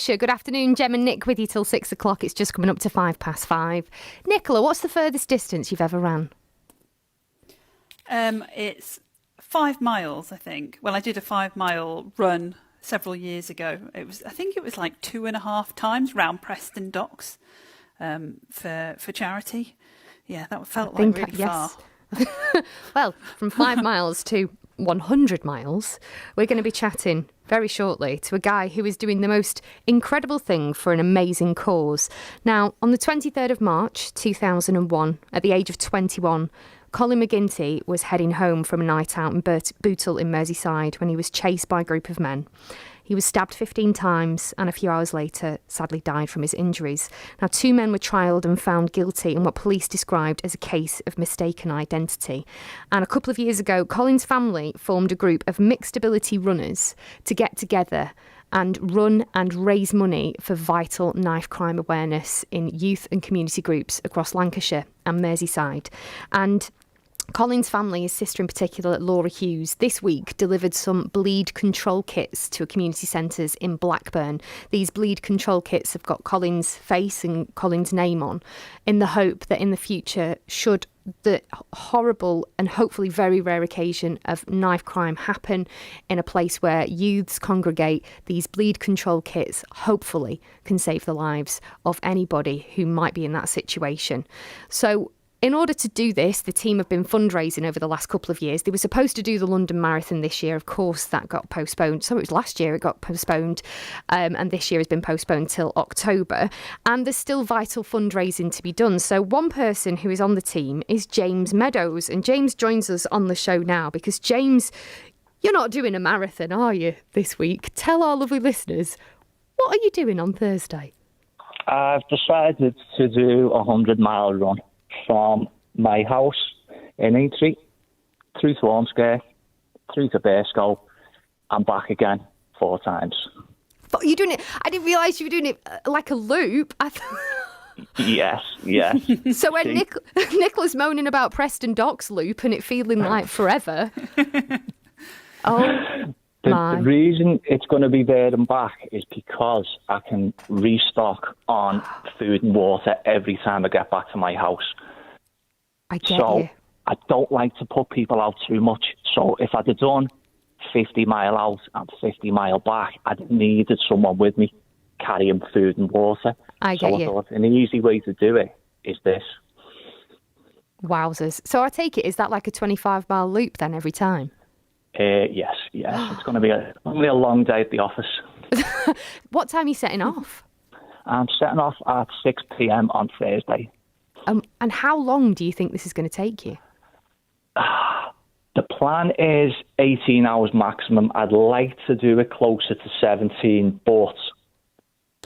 Sure, good afternoon, Gem and Nick with you till 6 o'clock. It's just coming up to 5:05. Nicola, what's the furthest distance you've ever ran? It's 5 miles, I think. Well, I did a 5 mile run several years ago. I think it was like 2.5 times round Preston Docks for charity. Yeah, that felt like really far. Well, from 5 miles to 100 miles, we're going to be chatting very shortly to a guy who is doing the most incredible thing for an amazing cause. Now, on the 23rd of March 2001, at the age of 21, Colin McGinty was heading home from a night out in Bootle in Merseyside when he was chased by a group of men. He was stabbed 15 times and a few hours later sadly died from his injuries. Now, 2 men were trialled and found guilty in what police described as a case of mistaken identity. And a couple of years ago, Colin's family formed a group of mixed ability runners to get together and run and raise money for vital knife crime awareness in youth and community groups across Lancashire and Merseyside. And Colin's family, his sister in particular, Laura Hughes, this week delivered some bleed control kits to community centres in Blackburn. These bleed control kits have got Colin's face and Colin's name on, in the hope that in the future, should the horrible and hopefully very rare occasion of knife crime happen in a place where youths congregate, these bleed control kits hopefully can save the lives of anybody who might be in that situation. So, in order to do this, the team have been fundraising over the last couple of years. They were supposed to do the London Marathon this year. Of course, that got postponed. So it was last year it got postponed. And this year has been postponed till October. And there's still vital fundraising to be done. So one person who is on the team is James Meadows. And James joins us on the show now because, James, you're not doing a marathon, are you, this week? Tell our lovely listeners, what are you doing on Thursday? I've decided to do a 100-mile run from my house in Aintree, through to Ormskirk, through to Bearscow, and back again 4 times. But you're doing it, I didn't realise you were doing it like a loop. Yes. So when Nicola's moaning about Preston Docks loop and it feeling like forever. The reason it's going to be there and back is because I can restock on food and water every time I get back to my house. I get you. I don't like to put people out too much. So if I'd have done 50 mile out and 50 mile back, I'd needed someone with me carrying food and water. I get you. I thought an easy way to do it is this. Wowzers. So I take it, is that like a 25-mile loop then every time? Yes. It's going to be only a long day at the office. What time are you setting off? I'm setting off at 6 p.m. on Thursday. And how long do you think this is going to take you? The plan is 18 hours maximum. I'd like to do it closer to 17, but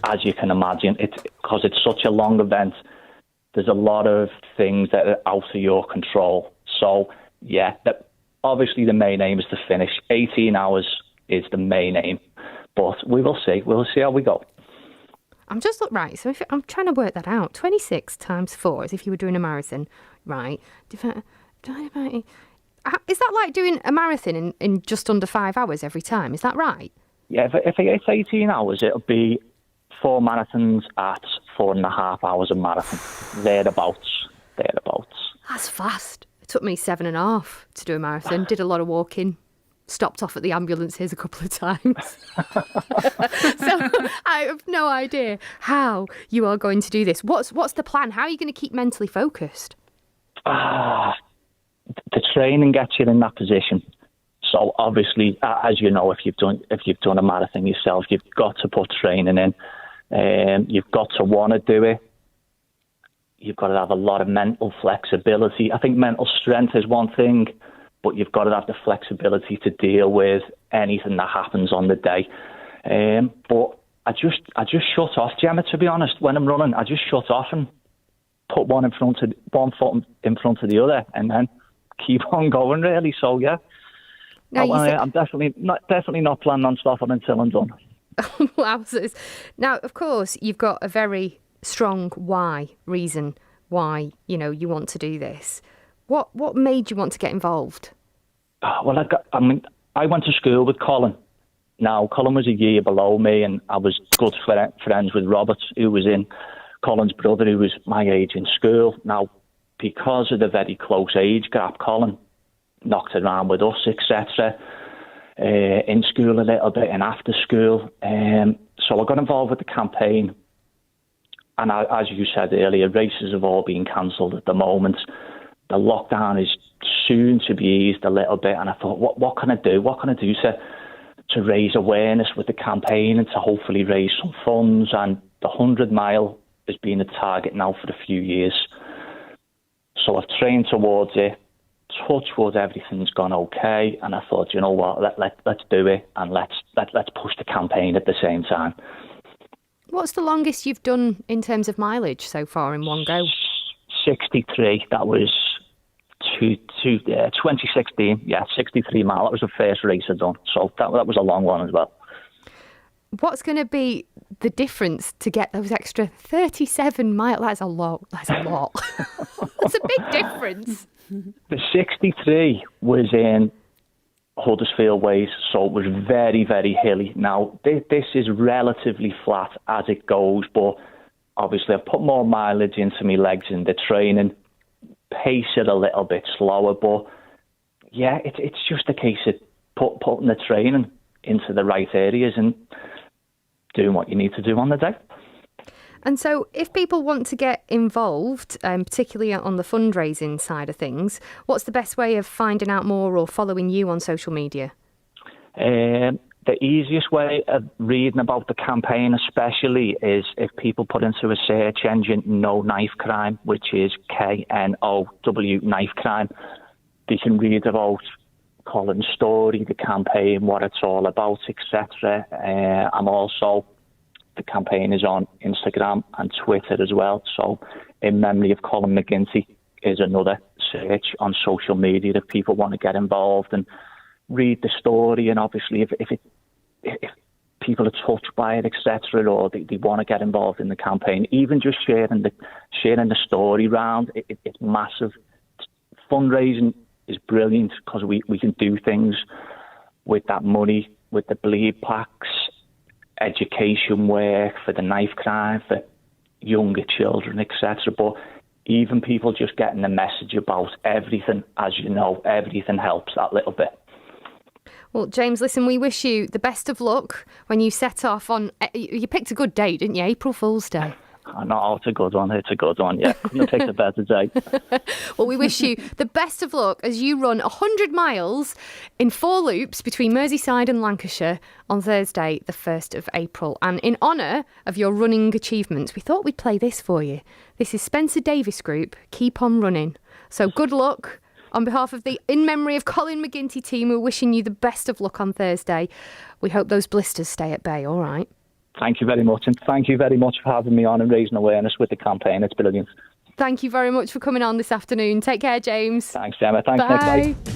as you can imagine, because it's such a long event, there's a lot of things that are out of your control. So, yeah, obviously the main aim is to finish. 18 hours is the main aim, but we will see. We'll see how we go. I'm just right. So I'm trying to work that out. 26 times 4 is if you were doing a marathon, right? Is that like doing a marathon in just under 5 hours every time? Is that right? Yeah, if it's 18 hours, it'll be 4 marathons at 4.5 hours a marathon. Thereabouts. That's fast. It took me 7.5 to do a marathon. Did a lot of walking. Stopped off at the ambulances a couple of times. So I have no idea how you are going to do this. What's the plan? How are you going to keep mentally focused? The training gets you in that position. So obviously, as you know, if you've done a marathon yourself, you've got to put training in. You've got to want to do it. You've got to have a lot of mental flexibility. I think mental strength is one thing, but you've got to have the flexibility to deal with anything that happens on the day. But I just shut off, Gemma, to be honest. When I'm running, I just shut off and put one foot in front of the other, and then keep on going. Really, so yeah. I'm definitely not planning on stopping until I'm done. Wowzers. Now, of course, you've got a very strong reason why you want to do this. What made you want to get involved? Well, I went to school with Colin, Now, Colin was a year below me, and I was good friends with Robert, who was in Colin's brother, who was my age in school. Now, because of the very close age gap, Colin knocked around with us, etc., in school a little bit and after school. So I got involved with the campaign. And as you said earlier, races have all been cancelled at the moment. The lockdown is soon to be eased a little bit. And I thought, what can I do? What can I do to raise awareness with the campaign and to hopefully raise some funds? And the 100 mile has been a target now for a few years. So I've trained towards it. Touch wood, everything's gone okay. And I thought, you know what, let's do it, and let's push the campaign at the same time. What's the longest you've done in terms of mileage so far in one go? 63. That was 2016. Yeah, 63 mile. That was the first race I'd done. So that was a long one as well. What's going to be the difference to get those extra 37 miles? That's a lot. That's a big difference. The 63 was in Huddersfield Ways, so it was very, very hilly. Now, this is relatively flat as it goes, but obviously I've put more mileage into my legs in the training, pace it a little bit slower, but yeah, it's just a case of putting the training into the right areas and doing what you need to do on the day. And so if people want to get involved, particularly on the fundraising side of things, what's the best way of finding out more or following you on social media? The easiest way of reading about the campaign especially is if people put into a search engine No Knife Crime, which is KNOW Knife Crime. They can read about Colin's story, the campaign, what it's all about, etc. I'm also... The campaign is on Instagram and Twitter as well. So In Memory of Colin McGinty is another search on social media if people want to get involved and read the story. And obviously if people are touched by it, etc., or they want to get involved in the campaign, even just sharing the story round, it's massive. Fundraising is brilliant because we can do things with that money, with the bleed packs, education work for the knife crime, for younger children, etc. But even people just getting the message about everything, as you know, everything helps that little bit. Well, James, listen, we wish you the best of luck when you set off on... You picked a good date, didn't you? April Fool's Day. I know, it's a good one, yeah. Couldn't have picked a better day. Well, we wish you the best of luck as you run 100 miles in 4 loops between Merseyside and Lancashire on Thursday, the 1st of April. And in honour of your running achievements, we thought we'd play this for you. This is Spencer Davis Group, Keep On Running. So good luck. On behalf of the In Memory of Colin McGinty team, we're wishing you the best of luck on Thursday. We hope those blisters stay at bay, all right? Thank you very much, and thank you very much for having me on and raising awareness with the campaign. It's brilliant. Thank you very much for coming on this afternoon. Take care, James. Thanks, Gemma. Thanks, Bye. Nick. Bye.